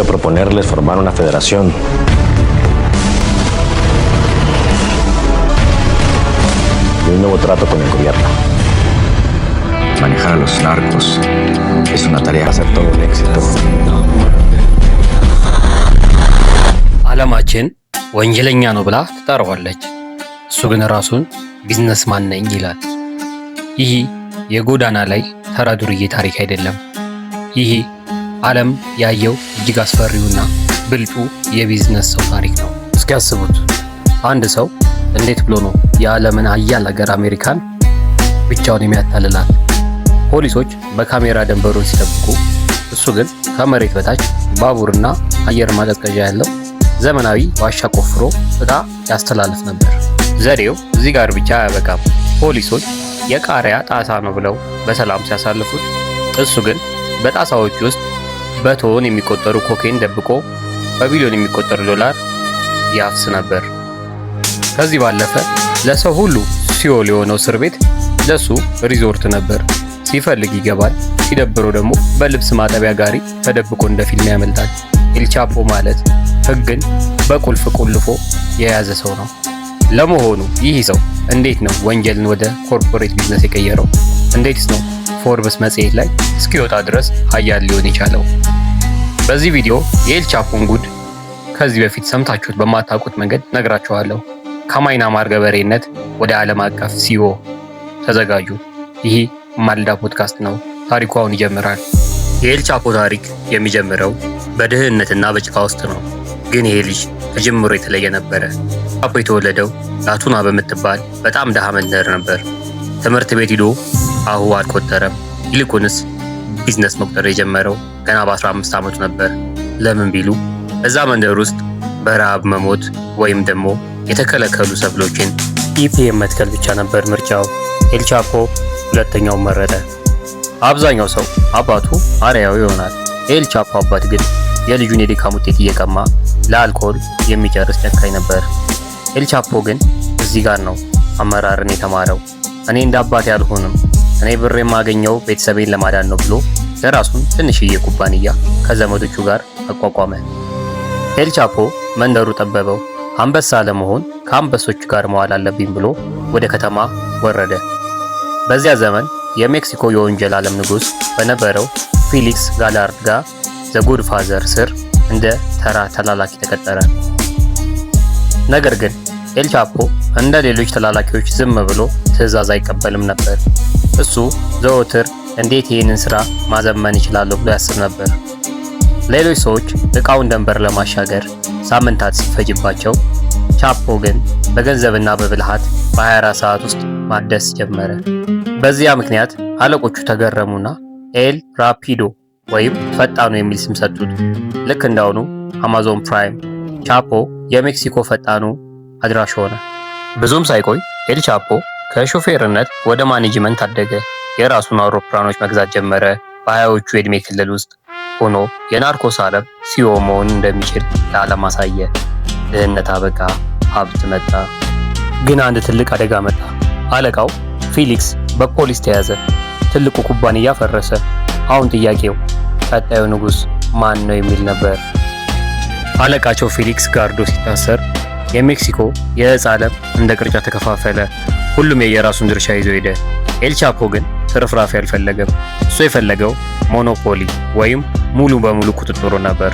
quiero proponerles formar una federación. Y un nuevo trato con el gobierno. Manejar a los narcos es una tarea. Va a ser todo un éxito. ዓለማችን ወንጀለኛ ነው ብላ ትጠራዋለች። እሱ ግን ራሱን ቢዝነስማን ነኝ ይላል። ይህ የጎዳና ላይ ተራ ዱርዬ ታሪክ አይደለም። ይህ ዓለም ያየው እጅግ አስፈሪውና ብልጡ የቢዝነስ ሰው ታሪክ ነው። እስኪ ያስቡት፣ አንድ ሰው እንዴት ብሎ ነው የዓለምን ኃያል ሀገር አሜሪካን ብቻውን የሚያታልላት? ፖሊሶች በካሜራ ደንበሩን ሲጠብቁ፣ እሱ ግን ከመሬት በታች ባቡርና አየር ማቀዝቀዣ ያለው ዘመናዊ ዋሻ ቆፍሮ ዕቃ ያስተላልፍ ነበር። ዘዴው እዚህ ጋር ብቻ አያበቃም። ፖሊሶች የቃሪያ ጣሳ ነው ብለው በሰላም ሲያሳልፉት፣ እሱ ግን በጣሳዎች ውስጥ በቶን የሚቆጠሩ ኮኬን ደብቆ በቢሊዮን የሚቆጠሩ ዶላር ያፍስ ነበር። ከዚህ ባለፈ ለሰው ሁሉ ሲኦል የሆነው እስር ቤት ለሱ ሪዞርት ነበር። ሲፈልግ ይገባል፣ ሲደብረው ደግሞ በልብስ ማጠቢያ ጋሪ ተደብቆ እንደ ፊልም ያመልጣል። ኤልቻፖ ማለት ሕግን በቁልፍ ቁልፎ የያዘ ሰው ነው። ለመሆኑ ይህ ሰው እንዴት ነው ወንጀልን ወደ ኮርፖሬት ቢዝነስ የቀየረው? እንዴትስ ነው ፎርብስ መጽሔት ላይ እስኪወጣ ድረስ ኃያል ሊሆን የቻለው? በዚህ ቪዲዮ የኤልቻፖን ጉድ ከዚህ በፊት ሰምታችሁት በማታውቁት መንገድ ነግራችኋለሁ። ከማይናማር ገበሬነት ወደ ዓለም አቀፍ ሲኦ ተዘጋጁ። ይህ ማልዳ ፖድካስት ነው። ታሪኩ አሁን ይጀምራል። የኤልቻፖ ታሪክ የሚጀምረው በድህነትና በጭቃ ውስጥ ነው። ግን ይሄ ልጅ ከጅምሮ የተለየ ነበረ። ቻፖ የተወለደው ላቱና በምትባል በጣም ደሃ መንደር ነበር። ትምህርት ቤት ሂዶ አሁ አልቆጠረም። ይልቁንስ ቢዝነስ መቁጠር የጀመረው ገና በ15 ዓመቱ ነበር። ለምን ቢሉ እዛ መንደር ውስጥ በረሃብ መሞት ወይም ደግሞ የተከለከሉ ሰብሎችን ኢፒኤም መትከል ብቻ ነበር ምርጫው። ኤልቻፖ ሁለተኛውን መረጠ። አብዛኛው ሰው አባቱ አርያዊ ይሆናል። የኤልቻፖ አባት ግን የልጁን የድካም ውጤት እየቀማ ለአልኮል የሚጨርስ ጨካኝ ነበር። ኤልቻፖ ግን እዚህ ጋር ነው አመራርን የተማረው። እኔ እንደ አባቴ አልሆንም፣ እኔ ብር የማገኘው ቤተሰቤን ለማዳን ነው ብሎ የራሱን ትንሽዬ ኩባንያ ከዘመዶቹ ጋር አቋቋመ። ኤልቻፖ መንደሩ ጠበበው። አንበሳ ለመሆን ከአንበሶቹ ጋር መዋል አለብኝ ብሎ ወደ ከተማ ወረደ። በዚያ ዘመን የሜክሲኮ የወንጀል ዓለም ንጉሥ በነበረው ፊሊክስ ጋላርድ ጋር ዘጉድ ፋዘር ስር እንደ ተራ ተላላኪ ተቀጠረ። ነገር ግን ኤልቻፖ እንደ ሌሎች ተላላኪዎች ዝም ብሎ ትዕዛዝ አይቀበልም ነበር። እሱ ዘወትር እንዴት ይህንን ስራ ማዘመን ይችላለሁ ብሎ ያስብ ነበር። ሌሎች ሰዎች ዕቃውን ደንበር ለማሻገር ሳምንታት ሲፈጅባቸው፣ ቻፖ ግን በገንዘብና በብልሃት በ24 ሰዓት ውስጥ ማደስ ጀመረ። በዚያ ምክንያት አለቆቹ ተገረሙና ኤል ራፒዶ ወይም ፈጣኑ የሚል ስም ሰጡት። ልክ እንዳሁኑ አማዞን ፕራይም ቻፖ የሜክሲኮ ፈጣኑ አድራሽ ሆነ። ብዙም ሳይቆይ ኤልቻፖ ከሾፌርነት ወደ ማኔጅመንት አደገ። የራሱን አውሮፕላኖች መግዛት ጀመረ። በሀያዎቹ የዕድሜ ክልል ውስጥ ሆኖ የናርኮስ ዓለም ሲኦ መሆን እንደሚችል ለዓለም አሳየ። ድህነት አበቃ፣ ሀብት መጣ። ግን አንድ ትልቅ አደጋ መጣ። አለቃው ፊሊክስ በፖሊስ ተያዘ። ትልቁ ኩባንያ ፈረሰ። አሁን ጥያቄው ቀጣዩ ንጉሥ ማን ነው የሚል ነበር። አለቃቸው ፊሊክስ ጋርዶ ሲታሰር የሜክሲኮ የዕፅ ዓለም እንደ ቅርጫ ተከፋፈለ። ሁሉም የየራሱን ድርሻ ይዞ ሄደ። ኤልቻፖ ግን ትርፍራፊ አልፈለገም። እሱ የፈለገው ሞኖፖሊ ወይም ሙሉ በሙሉ ቁጥጥሩ ነበር።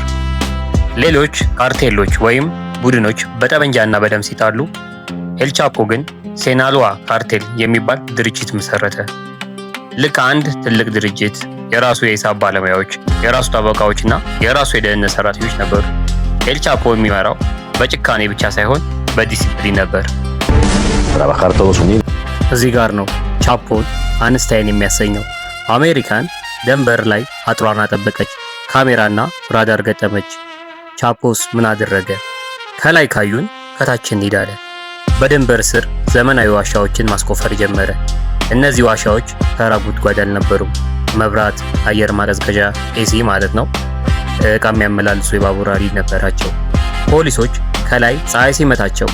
ሌሎች ካርቴሎች ወይም ቡድኖች በጠመንጃና በደም ሲጣሉ፣ ኤልቻፖ ግን ሴናሎዋ ካርቴል የሚባል ድርጅት መሰረተ። ልክ አንድ ትልቅ ድርጅት የራሱ የሂሳብ ባለሙያዎች፣ የራሱ ጠበቃዎችና የራሱ የደህንነት ሰራተኞች ነበሩ። ኤልቻፖ የሚመራው በጭካኔ ብቻ ሳይሆን በዲሲፕሊን ነበር። እዚህ ጋር ነው ቻፖን አንስታይን የሚያሰኘው። አሜሪካን ደንበር ላይ አጥሯን አጠበቀች፣ ካሜራና ራዳር ገጠመች። ቻፖስ ምን አደረገ? ከላይ ካዩን ከታች እንሄዳለን። በድንበር ስር ዘመናዊ ዋሻዎችን ማስቆፈር ጀመረ። እነዚህ ዋሻዎች ተራ ጉድጓድ አልነበሩም። መብራት፣ አየር ማቀዝቀዣ ኤሲ ማለት ነው፣ ዕቃ የሚያመላልሱ የባቡር ሀዲድ ነበራቸው። ፖሊሶች ከላይ ፀሐይ ሲመታቸው፣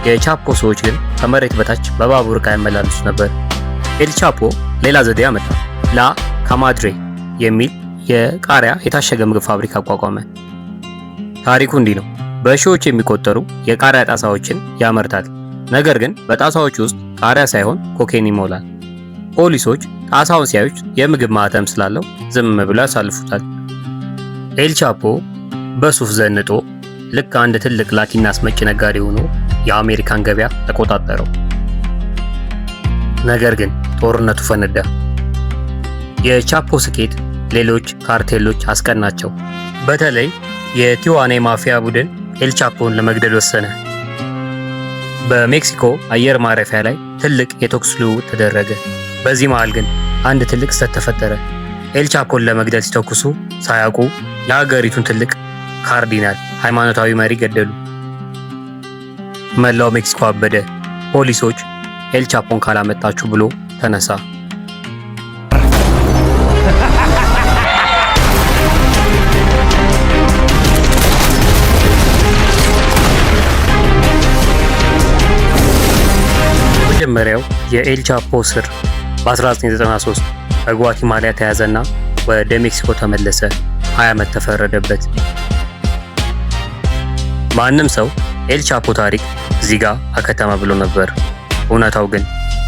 የቻፖ ሰዎች ግን ከመሬት በታች በባቡር ዕቃ ያመላልሱ ነበር። ኤልቻፖ ሌላ ዘዴ አመጣ። ላ ካማድሬ የሚል የቃሪያ የታሸገ ምግብ ፋብሪካ አቋቋመ። ታሪኩ እንዲህ ነው። በሺዎች የሚቆጠሩ የቃሪያ ጣሳዎችን ያመርታል። ነገር ግን በጣሳዎች ውስጥ ቃሪያ ሳይሆን ኮኬን ይሞላል። ፖሊሶች ጣሳውን ሲያዩት የምግብ ማህተም ስላለው ዝም ብለው ያሳልፉታል። ኤል ቻፖ በሱፍ ዘንጦ ልክ አንድ ትልቅ ላኪና አስመጪ ነጋዴ ሆኖ የአሜሪካን ገበያ ተቆጣጠረው። ነገር ግን ጦርነቱ ፈነዳ። የቻፖ ስኬት ሌሎች ካርቴሎች አስቀናቸው። በተለይ የቲዋና ማፊያ ቡድን ኤል ቻፖን ለመግደል ወሰነ። በሜክሲኮ አየር ማረፊያ ላይ ትልቅ የተኩስ ልውውጥ ተደረገ። በዚህ መሃል ግን አንድ ትልቅ ስህተት ተፈጠረ። ኤል ቻፖን ለመግደል ሲተኩሱ ሳያውቁ የሀገሪቱን ትልቅ ካርዲናል ሃይማኖታዊ መሪ ገደሉ። መላው ሜክሲኮ አበደ። ፖሊሶች ኤል ቻፖን ካላመጣችሁ ብሎ ተነሳ። መጀመሪያው የኤል ቻፖ ስር በ1993 በጓቲማላ ተያዘና ወደ ሜክሲኮ ተመለሰ። 20 ዓመት ተፈረደበት። ማንም ሰው ኤል ቻፖ ታሪክ እዚህ ጋር አከተመ ብሎ ነበር። እውነታው ግን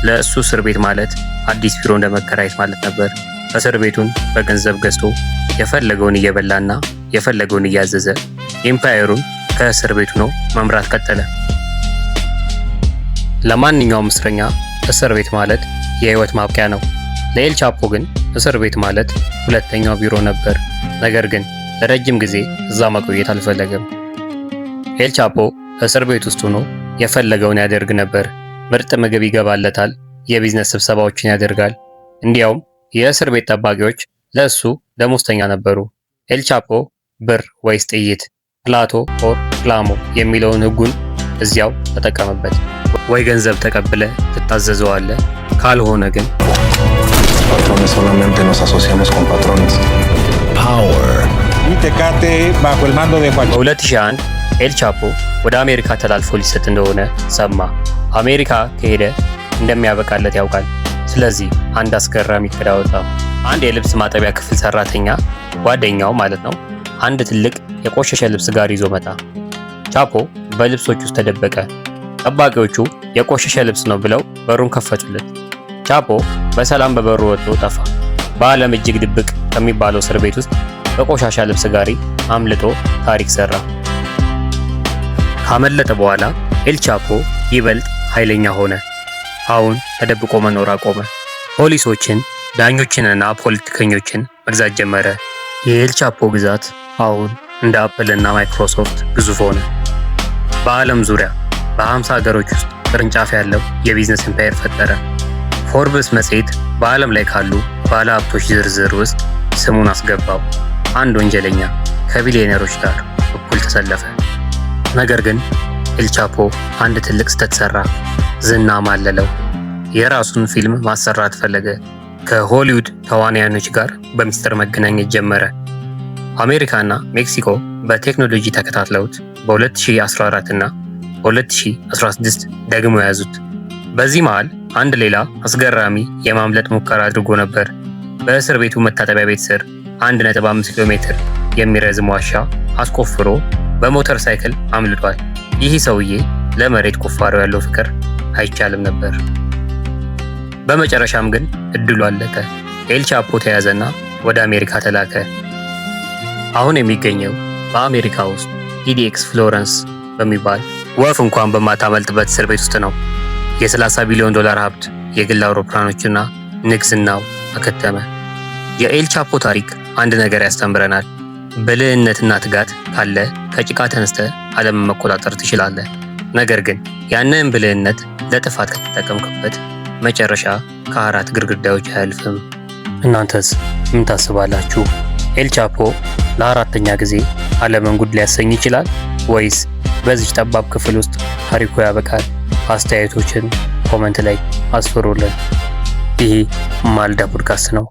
ለእሱ እስር ቤት ማለት አዲስ ቢሮ እንደመከራየት ማለት ነበር። እስር ቤቱን በገንዘብ ገዝቶ የፈለገውን እየበላና የፈለገውን እያዘዘ ኤምፓየሩን ከእስር ቤቱ ነው መምራት ቀጠለ። ለማንኛውም እስረኛ እስር ቤት ማለት የህይወት ማብቂያ ነው። ለኤል ቻፖ ግን እስር ቤት ማለት ሁለተኛው ቢሮ ነበር። ነገር ግን ለረጅም ጊዜ እዛ መቆየት አልፈለገም። ኤል ቻፖ እስር ቤት ውስጥ ሆኖ የፈለገውን ያደርግ ነበር። ምርጥ ምግብ ይገባለታል፣ የቢዝነስ ስብሰባዎችን ያደርጋል። እንዲያውም የእስር ቤት ጠባቂዎች ለእሱ ደሞዝተኛ ነበሩ። ኤል ቻፖ ብር ወይስ ጥይት፣ ፕላቶ ኦር ክላሞ የሚለውን ህጉን እዚያው ተጠቀመበት። ወይ ገንዘብ ተቀብለ ትታዘዘዋለ፣ ካልሆነ ግን Patrones solamente nos asociamos con patrones. Power. Y Tecate bajo el mando de Joaquín. በ2001 ኤል ቻፖ ወደ አሜሪካ ተላልፎ ሊሰጥ እንደሆነ ሰማ። አሜሪካ ከሄደ እንደሚያበቃለት ያውቃል። ስለዚህ አንድ አስገራሚ እቅድ አወጣ። አንድ የልብስ ማጠቢያ ክፍል ሰራተኛ ጓደኛው ማለት ነው አንድ ትልቅ የቆሸሸ ልብስ ጋር ይዞ መጣ። ቻፖ በልብሶች ውስጥ ተደበቀ። ጠባቂዎቹ የቆሸሸ ልብስ ነው ብለው በሩን ከፈቱለት። ቻፖ በሰላም በበሩ ወጥቶ ጠፋ። በዓለም እጅግ ድብቅ ከሚባለው እስር ቤት ውስጥ በቆሻሻ ልብስ ጋሪ አምልጦ ታሪክ ሰራ። ካመለጠ በኋላ ኤል ቻፖ ይበልጥ ኃይለኛ ሆነ። አሁን ተደብቆ መኖር አቆመ። ፖሊሶችን፣ ዳኞችንና ፖለቲከኞችን መግዛት ጀመረ። የኤል ቻፖ ግዛት አሁን እንደ አፕል እና ማይክሮሶፍት ግዙፍ ሆነ። በዓለም ዙሪያ በ50 ሀገሮች ውስጥ ቅርንጫፍ ያለው የቢዝነስ ኢምፓየር ፈጠረ። ፎርብስ መጽሔት በዓለም ላይ ካሉ ባለ ሀብቶች ዝርዝር ውስጥ ስሙን አስገባው። አንድ ወንጀለኛ ከቢሊዮነሮች ጋር እኩል ተሰለፈ። ነገር ግን ኤል ቻፖ አንድ ትልቅ ስህተት ሰራ። ዝና ማለለው። የራሱን ፊልም ማሰራት ፈለገ። ከሆሊውድ ተዋናዮች ጋር በሚስጥር መገናኘት ጀመረ። አሜሪካና ሜክሲኮ በቴክኖሎጂ ተከታትለውት በ2014 እና በ2016 ደግሞ ያዙት። በዚህ መሃል አንድ ሌላ አስገራሚ የማምለጥ ሙከራ አድርጎ ነበር። በእስር ቤቱ መታጠቢያ ቤት ስር 1.5 ኪሎ ሜትር የሚረዝም ዋሻ አስቆፍሮ በሞተር ሳይክል አምልጧል። ይህ ሰውዬ ለመሬት ቁፋሮ ያለው ፍቅር አይቻልም ነበር። በመጨረሻም ግን እድሉ አለቀ። ኤል ቻፖ ተያዘና ወደ አሜሪካ ተላከ። አሁን የሚገኘው በአሜሪካ ውስጥ ኢዲኤክስ ፍሎረንስ በሚባል ወፍ እንኳን በማታመልጥበት እስር ቤት ውስጥ ነው። የ30 ቢሊዮን ዶላር ሀብት፣ የግል አውሮፕላኖችና ንግስናው አከተመ። የኤል ቻፖ ታሪክ አንድ ነገር ያስተምረናል። ብልህነትና ትጋት ካለ ከጭቃ ተነስተ ዓለምን መቆጣጠር ትችላለህ። ነገር ግን ያንን ብልህነት ለጥፋት ከተጠቀምክበት መጨረሻ ከአራት ግድግዳዎች አያልፍም። እናንተስ ምን ታስባላችሁ? ኤል ቻፖ ለአራተኛ ጊዜ ዓለምን ጉድ ሊያሰኝ ይችላል ወይስ በዚህ ጠባብ ክፍል ውስጥ ታሪኩ ያበቃል? አስተያየቶችን ኮመንት ላይ አስፍሩልን። ይህ ማልዳ ፖድካስት ነው።